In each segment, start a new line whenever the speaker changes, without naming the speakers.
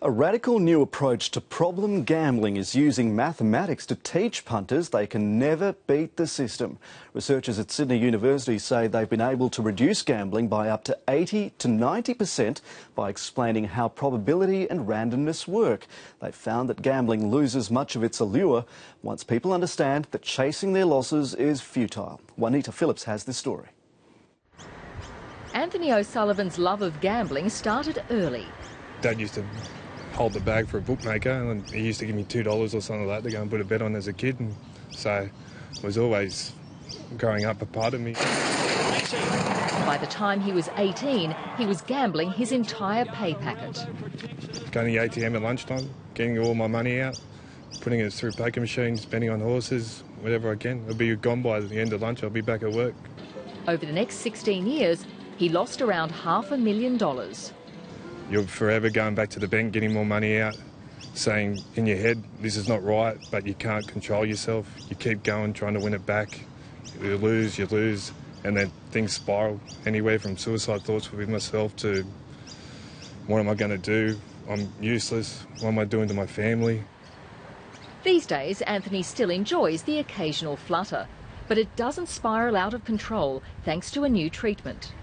A radical new approach to problem gambling is using mathematics to teach punters they can never beat the system. Researchers at Sydney University say they've been able to reduce gambling by up to 80 to 90% by explaining how probability and randomness work. They've found that gambling loses much of its allure once people understand that chasing their losses is futile. Juanita Phillips has this story.
Anthony O'Sullivan's love of gambling started early.
Dad used to hold the bag for a bookmaker, and he used to give me $2 or something like that to go and put a bet on as a kid, and so it was always growing up a part of me.
By the time he was 18, he was gambling his entire pay packet.
Going to the ATM at lunchtime, getting all my money out, putting it through poker machines, betting on horses, whatever I can. It'll be gone by the end of lunch. I'll be back at work.
Over the next 16 years, he lost around $500,000.
You're forever going back to the bank, getting more money out, saying in your head, this is not right, but you can't control yourself. You keep going, trying to win it back. You lose, and then things spiral. Anywhere from suicide thoughts with myself to, what am I going to do? I'm useless. What am I doing to my family?
These days, Anthony still enjoys the occasional flutter, but it doesn't spiral out of control thanks to a new treatment.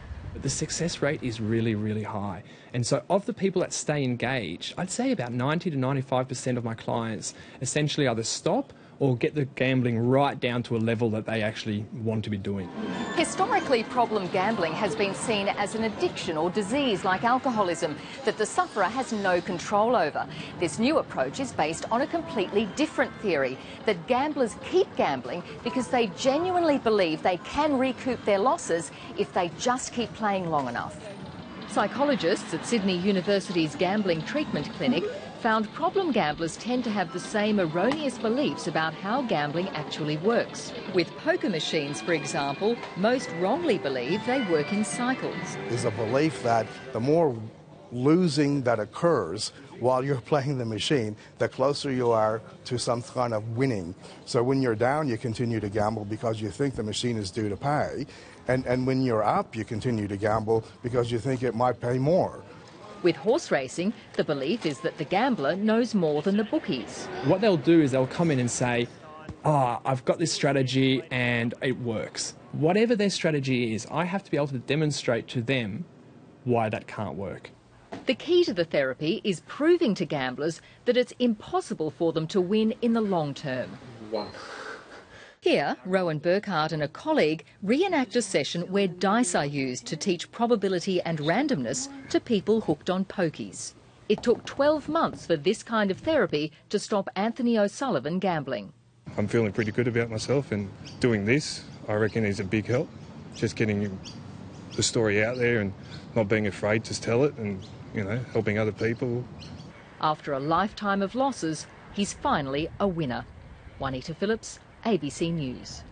The success rate is really, really high. And so of the people that stay engaged, I'd say about 90 to 95% of my clients essentially either stop or get the gambling right down to a level that they actually want to be doing.
Historically, problem gambling has been seen as an addiction or disease like alcoholism that the sufferer has no control over. This new approach is based on a completely different theory, that gamblers keep gambling because they genuinely believe they can recoup their losses if they just keep playing long enough. Psychologists at Sydney University's Gambling Treatment Clinic found problem gamblers tend to have the same erroneous beliefs about how gambling actually works. With poker machines, for example, most wrongly believe they work in cycles.
There's a belief that the more losing that occurs while you're playing the machine, the closer you are to some kind of winning. So when you're down, you continue to gamble because you think the machine is due to pay. And when you're up, you continue to gamble because you think it might pay more.
With horse racing, the belief is that the gambler knows more than the bookies.
What they'll do is they'll come in and say, I've got this strategy and it works. Whatever their strategy is, I have to be able to demonstrate to them why that can't work.
The key to the therapy is proving to gamblers that it's impossible for them to win in the long term. Here, Rowan Burkhardt and a colleague reenact a session where dice are used to teach probability and randomness to people hooked on pokies. It took 12 months for this kind of therapy to stop Anthony O'Sullivan gambling.
I'm feeling pretty good about myself, and doing this, I reckon, is a big help. Just getting the story out there and not being afraid to tell it, and, you know, helping other people.
After a lifetime of losses, he's finally a winner. Juanita Phillips, ABC News.